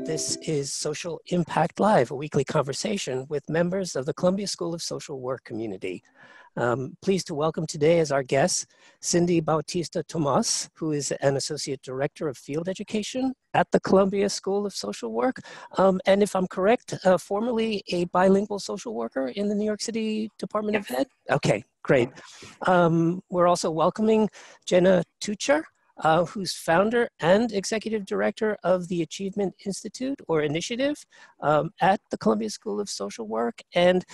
This is Social Impact Live, a weekly conversation with members of the Columbia School of Social Work community. Pleased to welcome today as our guest, Cindy Bautista-Thomas, who is an Associate Director of Field Education at the Columbia School of Social Work. And if I'm correct, formerly a bilingual social worker in the New York City Department of Ed? Okay, great. We're also welcoming Jenna Tutjer, who's founder and executive director of the Achievement Institute or Initiative at the Columbia School of Social Work. And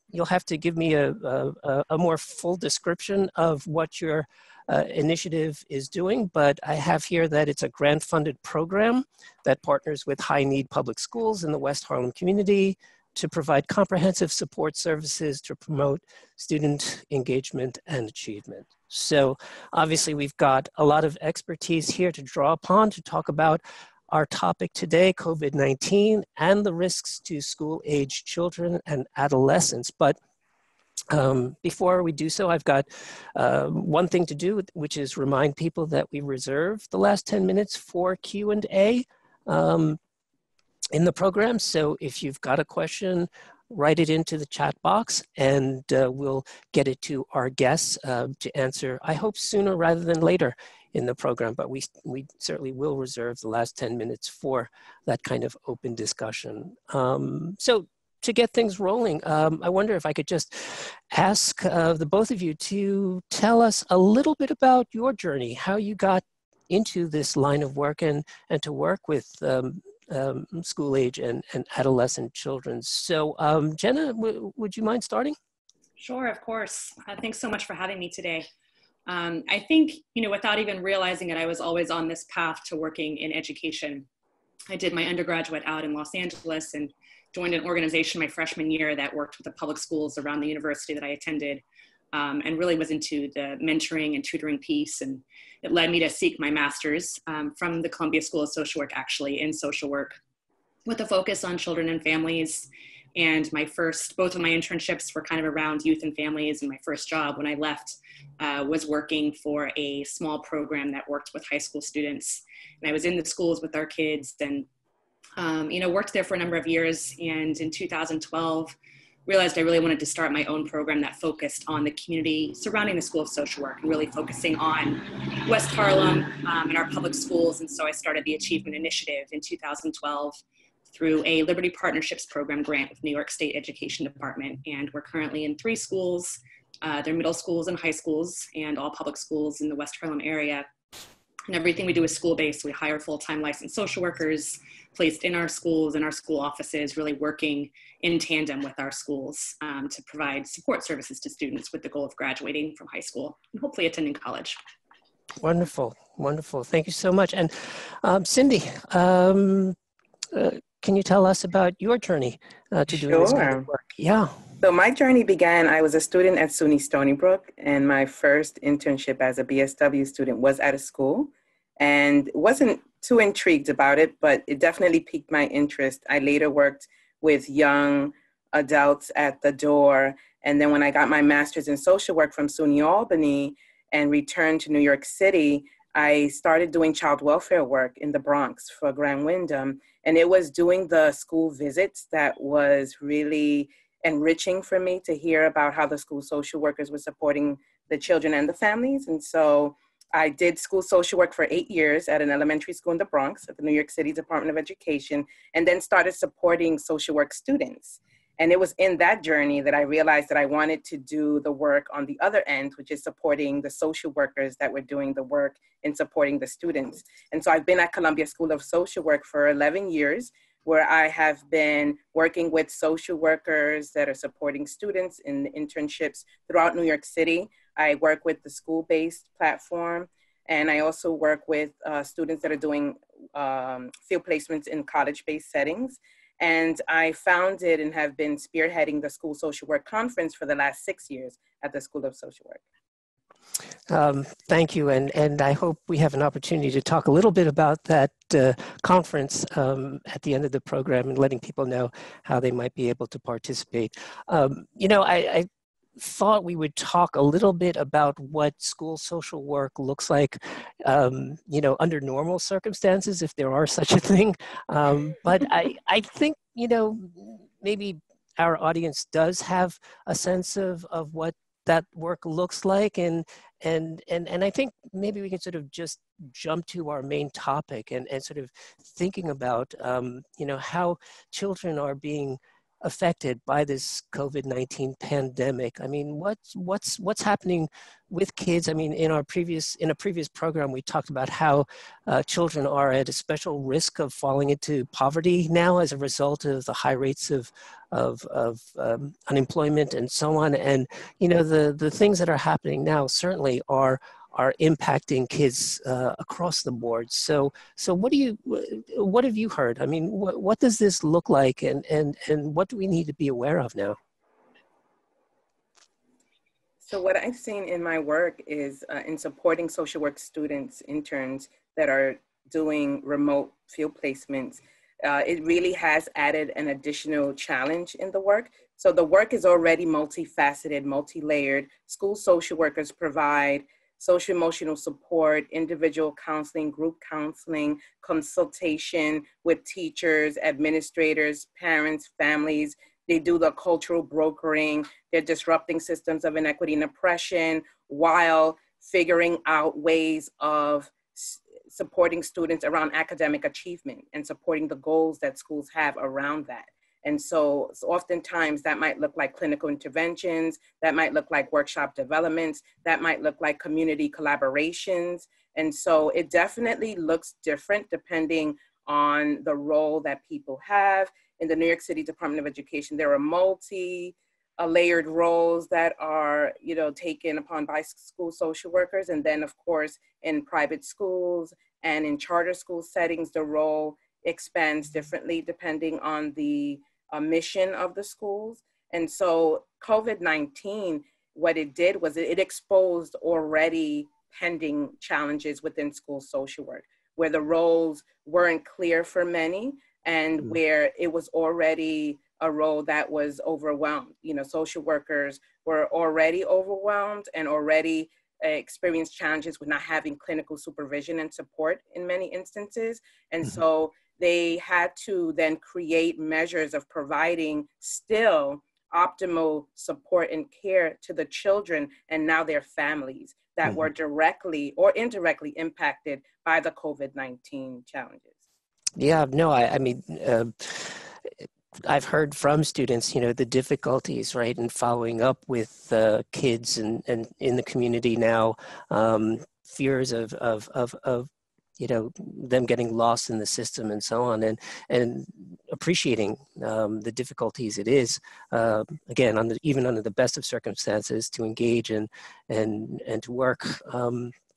you'll have to give me a more full description of what your initiative is doing, but I have here that it's a grant-funded program that partners with high-need public schools in the West Harlem community to provide comprehensive support services to promote student engagement and achievement. So obviously we've got a lot of expertise here to draw upon to talk about our topic today, COVID-19 and the risks to school-age children and adolescents. But before we do so, I've got one thing to do, which is remind people that we reserve the last 10 minutes for Q&A in the program. So if you've got a question, write it into the chat box and we'll get it to our guests to answer, I hope sooner rather than later in the program, but we certainly will reserve the last 10 minutes for that kind of open discussion. So to get things rolling, I wonder if I could just ask the both of you to tell us a little bit about your journey, how you got into this line of work and to work with school age and adolescent children. So Jenna, would you mind starting? Sure, of course. Thanks so much for having me today. I think, without even realizing it, I was always on this path to working in education. I did my undergraduate out in Los Angeles and joined an organization my freshman year that worked with the public schools around the university that I attended, and really was into the mentoring and tutoring piece. And it led me to seek my master's from the Columbia School of Social Work, actually, in social work, with a focus on children and families. And both of my internships were kind of around youth and families. And my first job when I left was working for a small program that worked with high school students. And I was in the schools with our kids and, worked there for a number of years. And in 2012, realized I really wanted to start my own program that focused on the community surrounding the School of Social Work and really focusing on West Harlem and our public schools. And so I started the Achievement Initiative in 2012 through a Liberty Partnerships Program grant with New York State Education Department. And we're currently in 3 schools. They're middle schools and high schools and all public schools in the West Harlem area. And everything we do is school-based. We hire full-time licensed social workers placed in our schools and our school offices, really working in tandem with our schools to provide support services to students with the goal of graduating from high school and hopefully attending college. Wonderful, wonderful. Thank you so much. And Cindy, can you tell us about your journey to doing this kind of work? Yeah. So my journey began, I was a student at SUNY Stony Brook, and my first internship as a BSW student was at a school, and wasn't too intrigued about it, but it definitely piqued my interest. I later worked with young adults at the door, and then when I got my master's in social work from SUNY Albany and returned to New York City, I started doing child welfare work in the Bronx for Grand Wyndham, and it was doing the school visits that was really enriching for me to hear about how the school social workers were supporting the children and the families. And so I did school social work for 8 years at an elementary school in the Bronx at the New York City Department of Education, and then started supporting social work students. And it was in that journey that I realized that I wanted to do the work on the other end, which is supporting the social workers that were doing the work in supporting the students. And so I've been at Columbia School of Social Work for 11 years, where I have been working with social workers that are supporting students in internships throughout New York City. I work with the school-based platform, and I also work with students that are doing field placements in college-based settings. And I founded and have been spearheading the School Social Work Conference for the last 6 years at the School of Social Work. Thank you, and I hope we have an opportunity to talk a little bit about that conference at the end of the program and letting people know how they might be able to participate. I thought we would talk a little bit about what school social work looks like, under normal circumstances, if there are such a thing. But I think, maybe our audience does have a sense of what that work looks like, and I think maybe we can sort of just jump to our main topic and sort of thinking about how children are being affected by this COVID-19 pandemic. I mean, what's happening with kids? I mean, in a previous program, we talked about how children are at a special risk of falling into poverty now as a result of the high rates of unemployment and so on. And the things that are happening now certainly are impacting kids across the board. So what have you heard? I mean, what does this look like, and what do we need to be aware of now? So what I've seen in my work is in supporting social work students, interns that are doing remote field placements, it really has added an additional challenge in the work. So the work is already multifaceted, multi-layered. School social workers provide social emotional support, individual counseling, group counseling, consultation with teachers, administrators, parents, families. They do the cultural brokering. They're disrupting systems of inequity and oppression while figuring out ways of supporting students around academic achievement and supporting the goals that schools have around that. And so oftentimes that might look like clinical interventions, that might look like workshop developments, that might look like community collaborations. And so it definitely looks different depending on the role that people have. In the New York City Department of Education, there are multi-layered roles that are, taken upon by school social workers. And then of course, in private schools and in charter school settings, the role expands differently depending on the mission of the schools. And so COVID-19, what it did was it exposed already pending challenges within school social work, where the roles weren't clear for many and where it was already a role that was overwhelmed. Social workers were already overwhelmed and already experienced challenges with not having clinical supervision and support in many instances. And so they had to then create measures of providing still optimal support and care to the children and now their families that were directly or indirectly impacted by the COVID-19 challenges. Yeah, no, I mean, I've heard from students, the difficulties, right, in following up with kids and in the community now, fears of them getting lost in the system and so on, and appreciating the difficulties it is, again, even under the best of circumstances, to engage and to work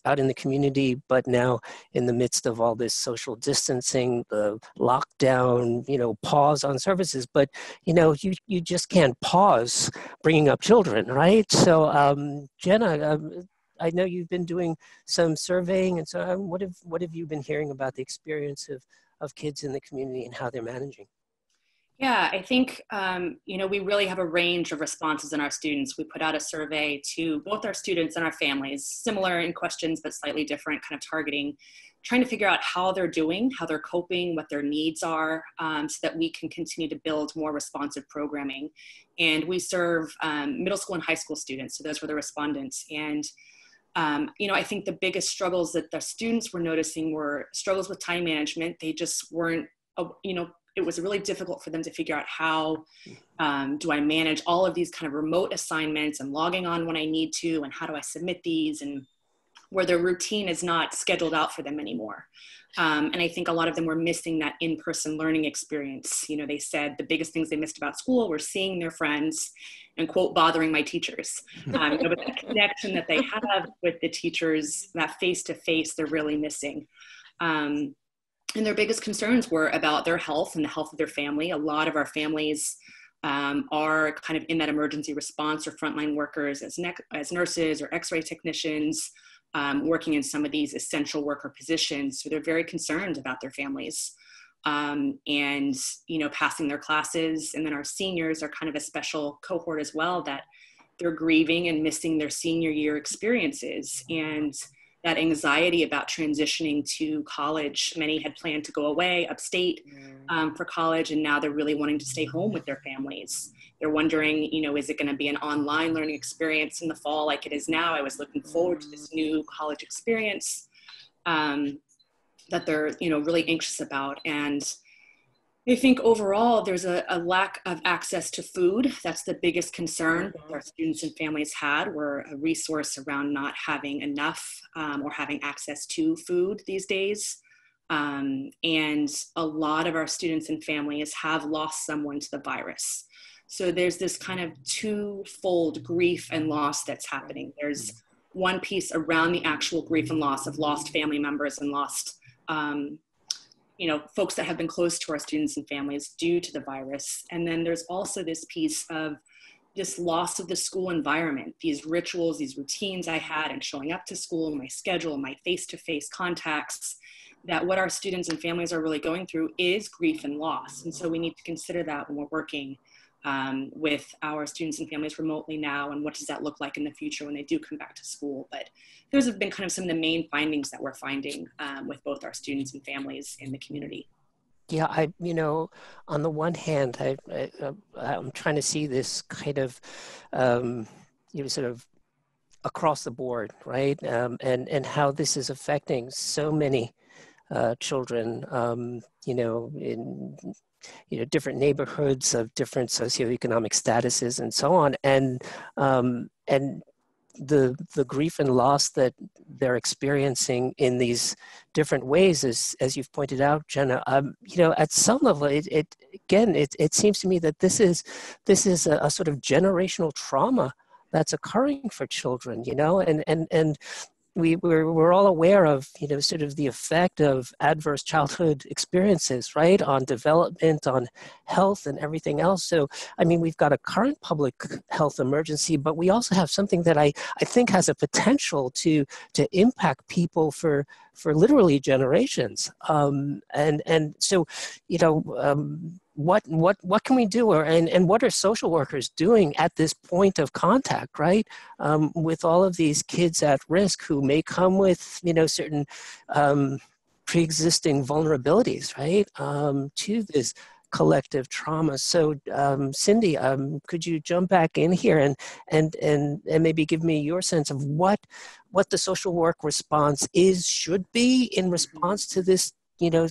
out in the community, but now in the midst of all this social distancing, the lockdown, pause on services, but you just can't pause bringing up children, right? So Jenna, I know you've been doing some surveying, and so what have you been hearing about the experience of kids in the community and how they're managing? Yeah, I think, we really have a range of responses in our students. We put out a survey to both our students and our families, similar in questions, but slightly different, kind of targeting, trying to figure out how they're doing, how they're coping, what their needs are, so that we can continue to build more responsive programming. And we serve middle school and high school students, so those were the respondents. And I think the biggest struggles that the students were noticing were struggles with time management. They just weren't, it was really difficult for them to figure out how do I manage all of these kind of remote assignments and logging on when I need to, and how do I submit these, and where their routine is not scheduled out for them anymore. And I think a lot of them were missing that in-person learning experience. They said the biggest things they missed about school were seeing their friends and, quote, bothering my teachers. But the connection that they have with the teachers, that face-to-face, they're really missing. And their biggest concerns were about their health and the health of their family. A lot of our families are kind of in that emergency response or frontline workers as nurses or x-ray technicians, working in some of these essential worker positions. So they're very concerned about their families and, you know, passing their classes. And then our seniors are kind of a special cohort as well, that they're grieving and missing their senior year experiences. And that anxiety about transitioning to college. Many had planned to go away upstate for college, and now they're really wanting to stay home with their families. They're wondering, you know, is it going to be an online learning experience in the fall like it is now? I was looking forward to this new college experience that they're, you know, really anxious about. And I think overall there's a lack of access to food. That's the biggest concern our students and families had, were a resource around not having enough or having access to food these days. And a lot of our students and families have lost someone to the virus. So there's this kind of twofold grief and loss that's happening. There's one piece around the actual grief and loss of lost family members and lost you know, folks that have been close to our students and families due to the virus. And then there's also this piece of this loss of the school environment, these rituals, these routines I had and showing up to school, my schedule, my face-to-face contacts, that what our students and families are really going through is grief and loss. And so we need to consider that when we're working with our students and families remotely now, and what does that look like in the future when they do come back to school. But those have been kind of some of the main findings that we're finding with both our students and families in the community. Yeah, you know, on the one hand, I'm trying to see this kind of, you know, sort of across the board, right? And how this is affecting so many children, you know, in different neighborhoods of different socioeconomic statuses and so on, and the grief and loss that they're experiencing in these different ways is, as you've pointed out, Jenna, you know, at some level, it seems to me that this is a sort of generational trauma that's occurring for children, you know, and we're all aware of, you know, sort of the effect of adverse childhood experiences, right, on development, on health and everything else. So, I mean, we've got a current public health emergency, but we also have something that I think has a potential to impact people for literally generations. And so, you know, what can we do, and what are social workers doing at this point of contact, right, with all of these kids at risk who may come with, you know, certain pre-existing vulnerabilities, right, to this collective trauma. So, Cindy, could you jump back in here and maybe give me your sense of what the social work response should be in response to this, you know,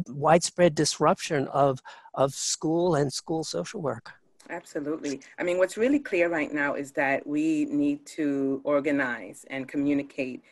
widespread disruption of school and school social work? Absolutely. I mean, what's really clear right now is that we need to organize and communicate.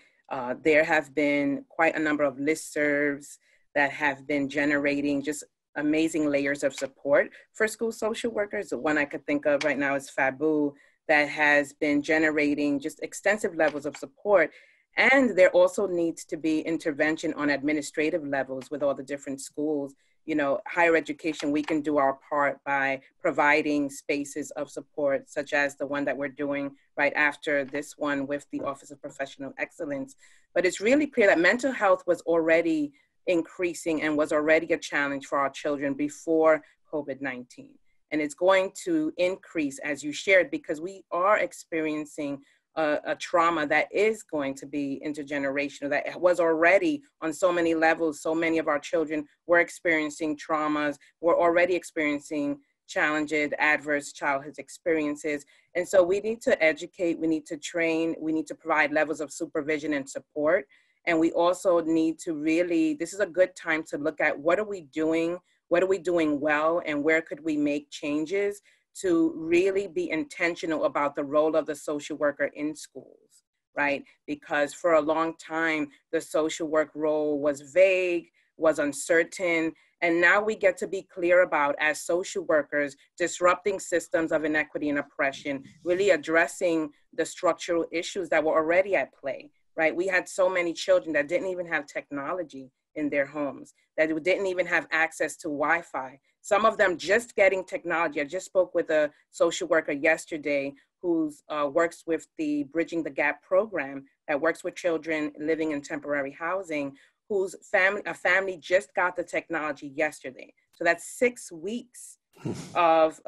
There have been quite a number of listservs that have been generating just amazing layers of support for school social workers. The one I could think of right now is FABU, that has been generating just extensive levels of support. And there also needs to be intervention on administrative levels with all the different schools. You know, higher education, we can do our part by providing spaces of support, such as the one that we're doing right after this one with the Office of Professional Excellence. But it's really clear that mental health was already increasing and was already a challenge for our children before COVID-19. And it's going to increase, as you shared, because we are experiencing a trauma that is going to be intergenerational, that was already on so many levels. So many of our children were experiencing traumas, were already experiencing challenging, adverse childhood experiences. And so we need to educate, we need to train, we need to provide levels of supervision and support. And we also need to really, this is a good time to look at what are we doing well, and where could we make changes to really be intentional about the role of the social worker in schools, right? Because for a long time, the social work role was vague, was uncertain, and now we get to be clear about, as social workers, disrupting systems of inequity and oppression, really addressing the structural issues that were already at play, right? We had so many children that didn't even have technology in their homes, that didn't even have access to Wi-Fi. Some of them just getting technology. I just spoke with a social worker yesterday who works with the Bridging the Gap program that works with children living in temporary housing, whose family just got the technology yesterday. So that's 6 weeks of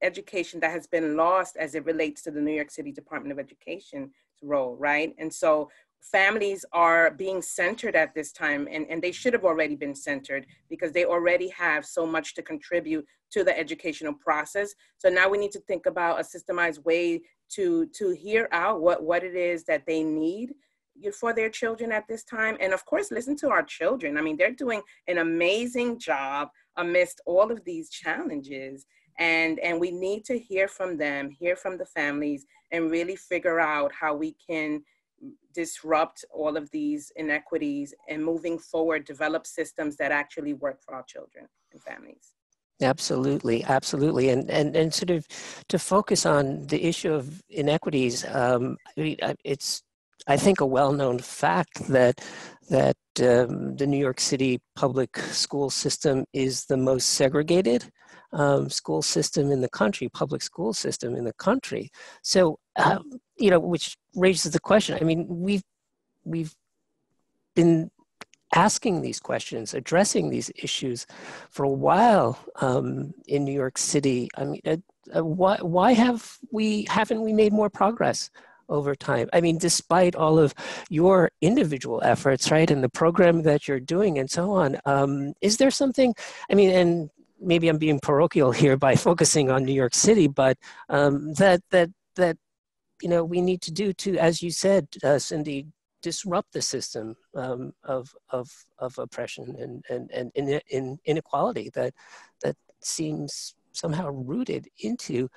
education that has been lost as it relates to the New York City Department of Education's role, right? And so families are being centered at this time, and they should have already been centered because they already have so much to contribute to the educational process. So now we need to think about a systemized way to hear out what it is that they need for their children at this time. And of course, listen to our children. I mean, they're doing an amazing job amidst all of these challenges. And we need to hear from them, hear from the families, and really figure out how we can disrupt all of these inequities and moving forward, develop systems that actually work for our children and families. Absolutely, absolutely. And sort of to focus on the issue of inequities, it's, I think, a well-known fact that the New York City public school system is the most segregated school system in the country, public school system in the country. So, which raises the question. I mean, we've been asking these questions, addressing these issues for a while in New York City. I mean, why haven't we made more progress over time? I mean, despite all of your individual efforts, right, and the program that you're doing and so on, is there something, I mean, and maybe I'm being parochial here by focusing on New York City, but that we need to do to, as you said, Cindy, disrupt the system of oppression and inequality that seems somehow rooted into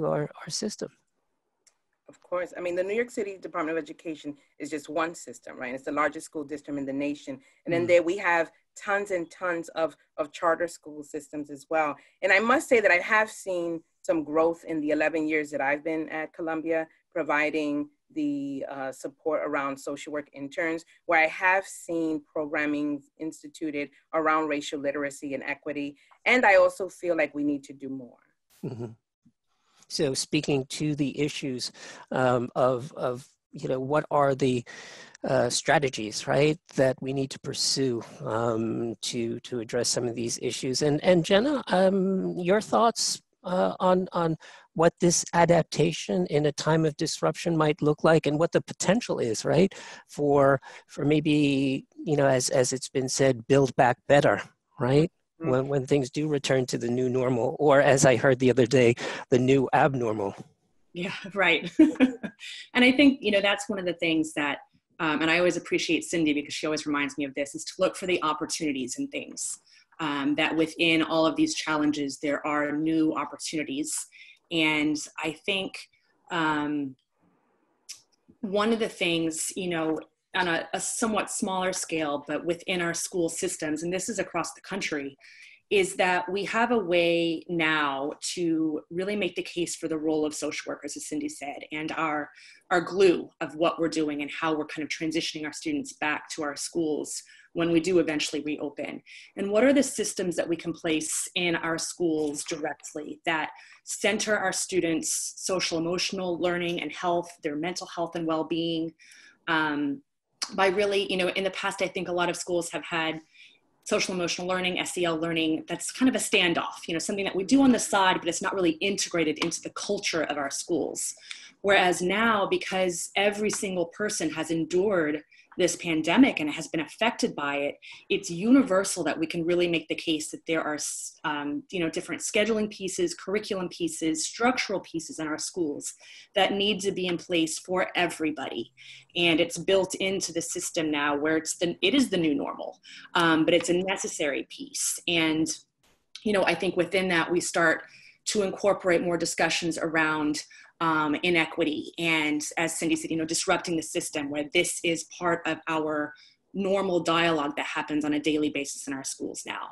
our system. Of course. I mean, the New York City Department of Education is just one system, right? It's the largest school district in the nation. And then there we have tons and tons of charter school systems as well. And I must say that I have seen some growth in the 11 years that I've been at Columbia, providing the support around social work interns, where I have seen programming instituted around racial literacy and equity. And I also feel like we need to do more. Mm-hmm. So speaking to the issues of what are the strategies, right, that we need to pursue to address some of these issues. And Jenna, your thoughts on what this adaptation in a time of disruption might look like, and what the potential is, right, for maybe, as it's been said, build back better, right? When things do return to the new normal, or as I heard the other day, the new abnormal. Yeah, right. And I think, that's one of the things that, and I always appreciate Cindy because she always reminds me of this, is to look for the opportunities in things. That within all of these challenges, there are new opportunities. And I think one of the things, on a somewhat smaller scale, but within our school systems, and this is across the country, is that we have a way now to really make the case for the role of social workers, as Cindy said, and our glue of what we're doing and how we're kind of transitioning our students back to our schools when we do eventually reopen. And what are the systems that we can place in our schools directly that center our students' social emotional learning and health, their mental health and well-being, by really, in the past, I think a lot of schools have had social emotional learning, SEL learning, that's kind of a standoff, something that we do on the side, but it's not really integrated into the culture of our schools. Whereas now, because every single person has endured this pandemic and has been affected by it, it's universal that we can really make the case that there are, different scheduling pieces, curriculum pieces, structural pieces in our schools that need to be in place for everybody. And it's built into the system now where it is the new normal, but it's a necessary piece. And, I think within that, we start to incorporate more discussions around inequity. And as Cindy said, disrupting the system, where this is part of our normal dialogue that happens on a daily basis in our schools now.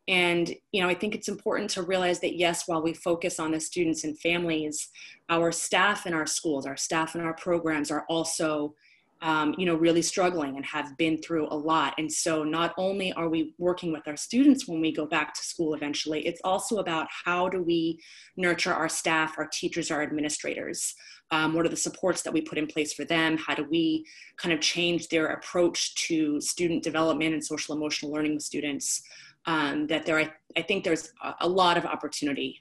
And, I think it's important to realize that, yes, while we focus on the students and families, our staff in our schools, our staff in our programs are also really struggling and have been through a lot. And so not only are we working with our students when we go back to school eventually, it's also about how do we nurture our staff, our teachers, our administrators? What are the supports that we put in place for them? How do we kind of change their approach to student development and social emotional learning with students? I think there's a lot of opportunity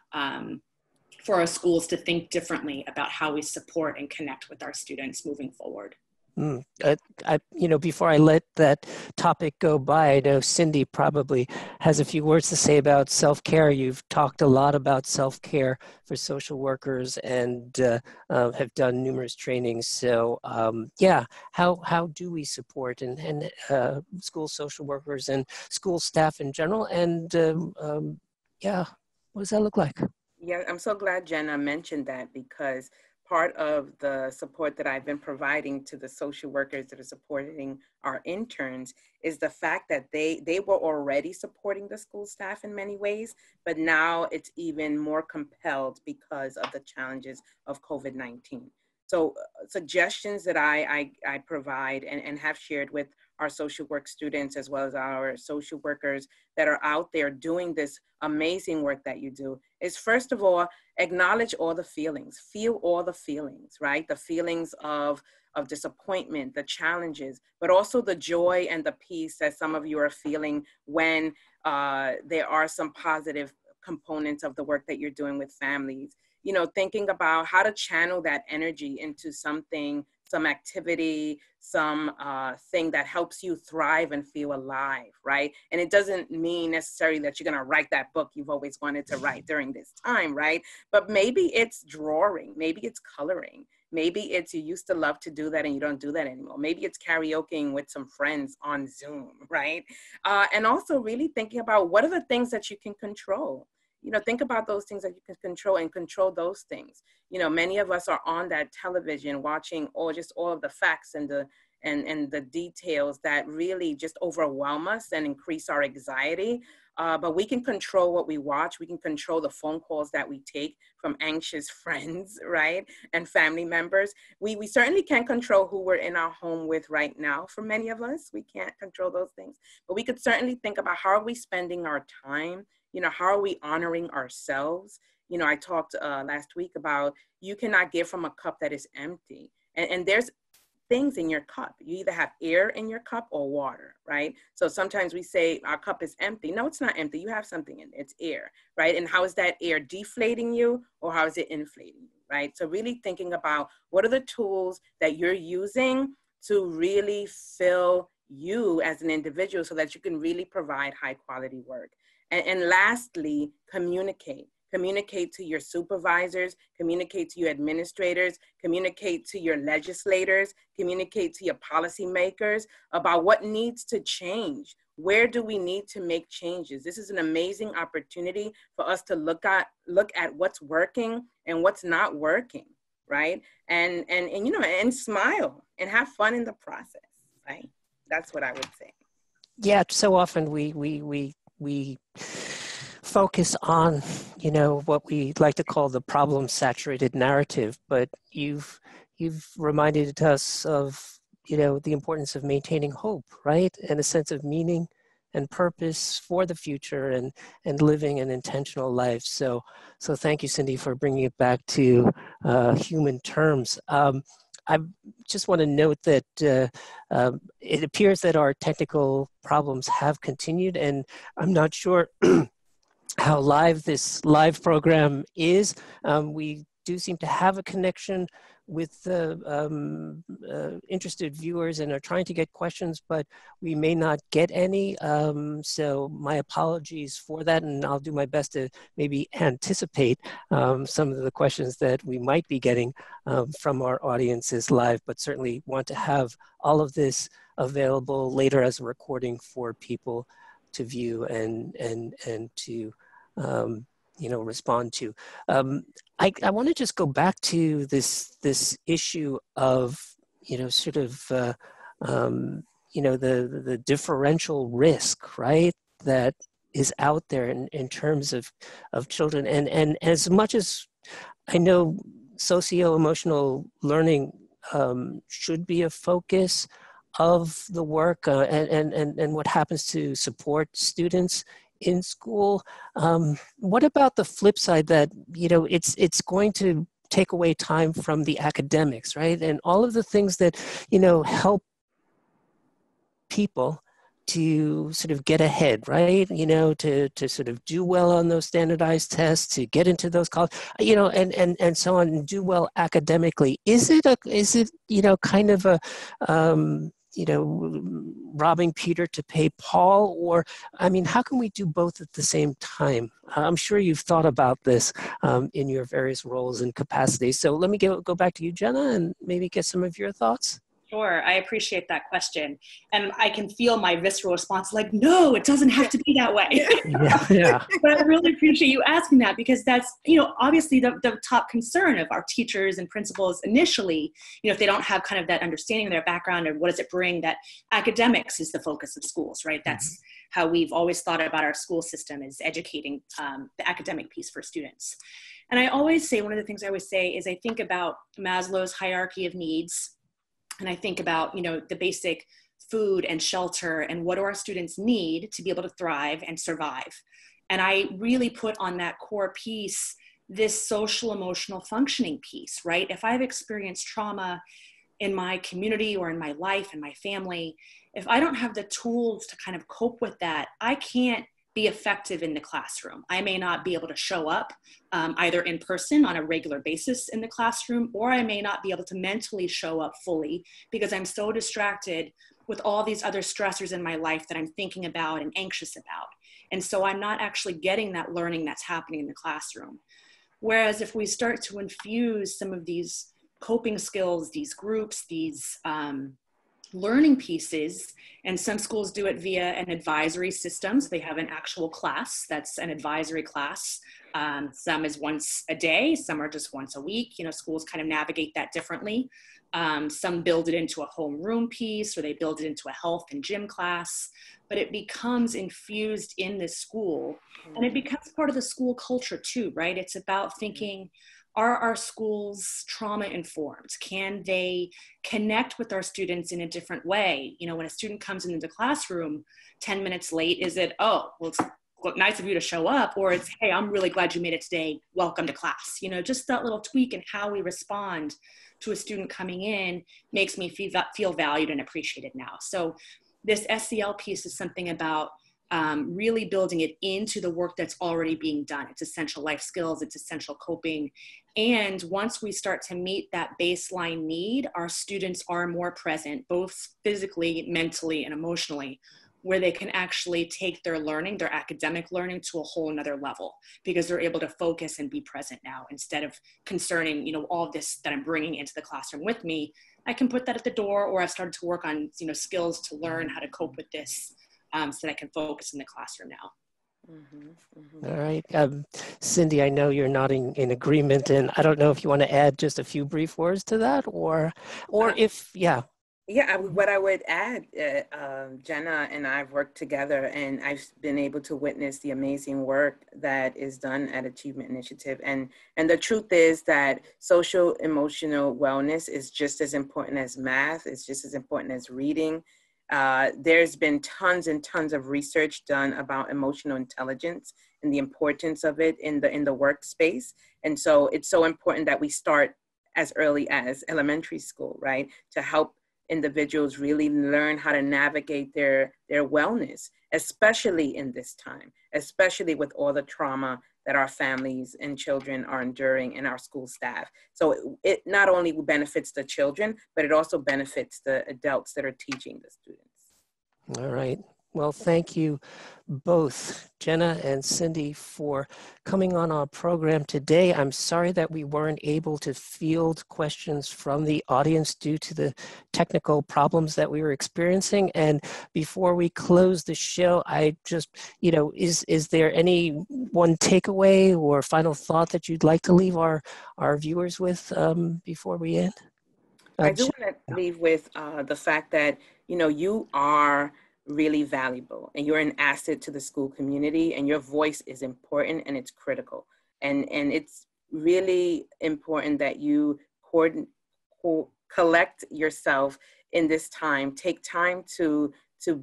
for our schools to think differently about how we support and connect with our students moving forward. Before I let that topic go by, I know Cindy probably has a few words to say about self-care. You've talked a lot about self-care for social workers and have done numerous trainings. So how do we support and school social workers and school staff in general? And what does that look like? Yeah, I'm so glad Jenna mentioned that, because part of the support that I've been providing to the social workers that are supporting our interns is the fact that they were already supporting the school staff in many ways, but now it's even more compelled because of the challenges of COVID-19. So suggestions that I provide and have shared with our social work students, as well as our social workers that are out there doing this amazing work that you do, is first of all, acknowledge all the feelings, feel all the feelings, right? The feelings of disappointment, the challenges, but also the joy and the peace that some of you are feeling when there are some positive components of the work that you're doing with families. Thinking about how to channel that energy into something, some activity, some thing that helps you thrive and feel alive, right? And it doesn't mean necessarily that you're gonna write that book you've always wanted to write during this time, right? But maybe it's drawing, maybe it's coloring, maybe it's you used to love to do that and you don't do that anymore. Maybe it's karaokeing with some friends on Zoom, right? And also really thinking about what are the things that you can control. Think about those things that you can control and control those things. Many of us are on that television watching all of the facts and the details that really just overwhelm us and increase our anxiety. But we can control what we watch. We can control the phone calls that we take from anxious friends, right? And family members. We certainly can't control who we're in our home with right now. For many of us, we can't control those things. But we could certainly think about how are we spending our time? How are we honoring ourselves? I talked last week about you cannot give from a cup that is empty. And there's things in your cup. You either have air in your cup or water, right? So sometimes we say our cup is empty. No, it's not empty. You have something in it. It's air, right? And how is that air deflating you, or how is it inflating you, right? So really thinking about what are the tools that you're using to really fill you as an individual so that you can really provide high quality work. And lastly, communicate. Communicate to your supervisors, communicate to your administrators, communicate to your legislators, communicate to your policymakers about what needs to change. Where do we need to make changes? This is an amazing opportunity for us to look at what's working and what's not working, right? And smile and have fun in the process, right? That's what I would say. Yeah, so often we focus on, what we like to call the problem-saturated narrative, but you've reminded us of, the importance of maintaining hope, right? And a sense of meaning and purpose for the future and living an intentional life. So thank you, Cindy, for bringing it back to human terms. I just want to note that it appears that our technical problems have continued, and I'm not sure how live this live program is. We do seem to have a connection with the interested viewers and are trying to get questions, but we may not get any. So my apologies for that, and I'll do my best to maybe anticipate some of the questions that we might be getting from our audiences live, but certainly want to have all of this available later as a recording for people to view and to respond to. I want to just go back to this issue of the differential risk, right, that is out there in terms of children, and as much as I know socio-emotional learning should be a focus of the work and what happens to support students in school. What about the flip side that, it's going to take away time from the academics, right? And all of the things that, help people to sort of get ahead, right? To sort of do well on those standardized tests, to get into those college, and so on, and do well academically. Is it kind of a, robbing Peter to pay Paul? Or, how can we do both at the same time? I'm sure you've thought about this in your various roles and capacities. So let me go back to you, Jenna, and maybe get some of your thoughts. Sure, I appreciate that question. And I can feel my visceral response, like, no, it doesn't have to be that way. Yeah. But I really appreciate you asking that, because that's, obviously the top concern of our teachers and principals initially, if they don't have kind of that understanding of their background and what does it bring, that academics is the focus of schools, right? That's how we've always thought about our school system, is educating the academic piece for students. And I always say, one of the things I always say is, I think about Maslow's hierarchy of needs. And I think about, the basic food and shelter and what do our students need to be able to thrive and survive. And I really put on that core piece this social emotional functioning piece, right? If I've experienced trauma in my community or in my life and my family, if I don't have the tools to kind of cope with that, I can't be effective in the classroom. I may not be able to show up either in person on a regular basis in the classroom, or I may not be able to mentally show up fully because I'm so distracted with all these other stressors in my life that I'm thinking about and anxious about. And so I'm not actually getting that learning that's happening in the classroom. Whereas if we start to infuse some of these coping skills, these groups, these learning pieces, and some schools do it via an advisory system. So they have an actual class that's an advisory class. Some is once a day, some are just once a week. Schools kind of navigate that differently. Some build it into a homeroom piece, or they build it into a health and gym class, but it becomes infused in the school, and it becomes part of the school culture too, right? It's about thinking, are our schools trauma informed? Can they connect with our students in a different way? When a student comes into the classroom 10 minutes late, is it, oh, well, it's nice of you to show up? Or it's, hey, I'm really glad you made it today. Welcome to class. Just that little tweak in how we respond to a student coming in makes me feel valued and appreciated now. So this SEL piece is something about really building it into the work that's already being done. It's essential life skills, it's essential coping. And once we start to meet that baseline need, our students are more present, both physically, mentally, and emotionally, where they can actually take their learning, their academic learning, to a whole nother level, because they're able to focus and be present now, instead of concerning, all of this that I'm bringing into the classroom with me. I can put that at the door, or I've started to work on, skills to learn how to cope with this, so that I can focus in the classroom now. All right. Cindy, I know you're nodding in agreement, and I don't know if you want to add just a few brief words to that, or if, yeah. Yeah, what I would add, Jenna and I have worked together, and I've been able to witness the amazing work that is done at Achievement Initiative. And the truth is that social emotional wellness is just as important as math. It's just as important as reading. There's been tons and tons of research done about emotional intelligence and the importance of it in the workspace. And so it's so important that we start as early as elementary school, right? To help individuals really learn how to navigate their wellness, especially in this time, especially with all the trauma that our families and children are enduring, and our school staff. So it not only benefits the children, but it also benefits the adults that are teaching the students. All right. Well, thank you both, Jenna and Cindy, for coming on our program today. I'm sorry that we weren't able to field questions from the audience due to the technical problems that we were experiencing. And before we close the show, I just, is there any one takeaway or final thought that you'd like to leave our viewers with before we end? I do want to leave with the fact that, you are really valuable, and you're an asset to the school community, and your voice is important and it's critical. And it's really important that you collect yourself in this time. Take time to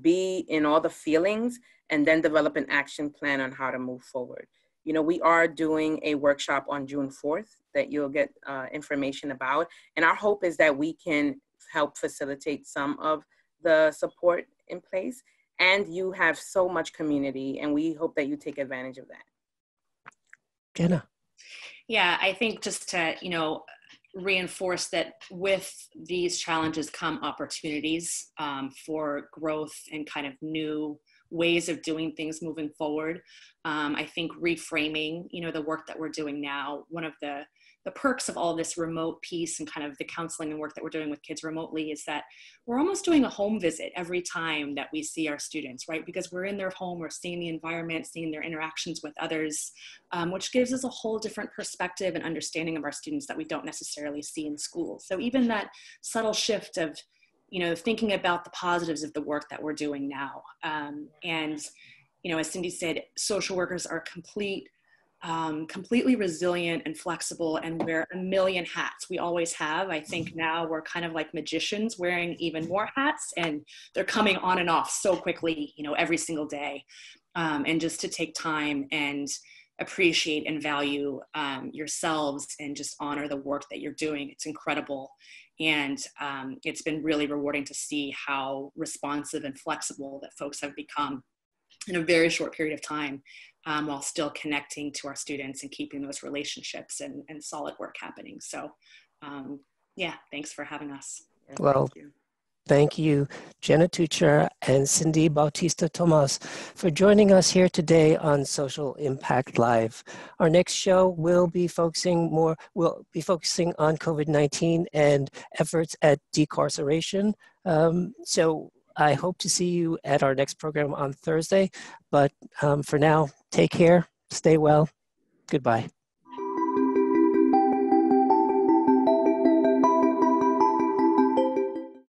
be in all the feelings and then develop an action plan on how to move forward. You know, we are doing a workshop on June 4th that you'll get information about. And our hope is that we can help facilitate some of the support in place. And you have so much community, and we hope that you take advantage of that. Jenna. Yeah, I think just to, you know, reinforce that with these challenges come opportunities for growth and kind of new ways of doing things moving forward. I think reframing, you know, the work that we're doing now, one of the perks of all this remote piece and kind of the counseling and work that we're doing with kids remotely is that we're almost doing a home visit every time that we see our students, right? Because we're in their home, we're seeing the environment, seeing their interactions with others, which gives us a whole different perspective and understanding of our students that we don't necessarily see in school. So even that subtle shift of, you know, thinking about the positives of the work that we're doing now. And, you know, as Cindy said, social workers are completely resilient and flexible and wear a million hats. We always have. I think now we're kind of like magicians wearing even more hats, and they're coming on and off so quickly, you know, every single day. And just to take time and appreciate and value yourselves and just honor the work that you're doing. It's incredible. And it's been really rewarding to see how responsive and flexible that folks have become in a very short period of time, while still connecting to our students and keeping those relationships and solid work happening. So yeah, thanks for having us. Well, thank you, Jenna Tutjer and Cindy Bautista-Thomas, for joining us here today on Social Impact Live. Our next show will be focusing on COVID-19 and efforts at decarceration. So I hope to see you at our next program on Thursday, but for now, take care, stay well, goodbye.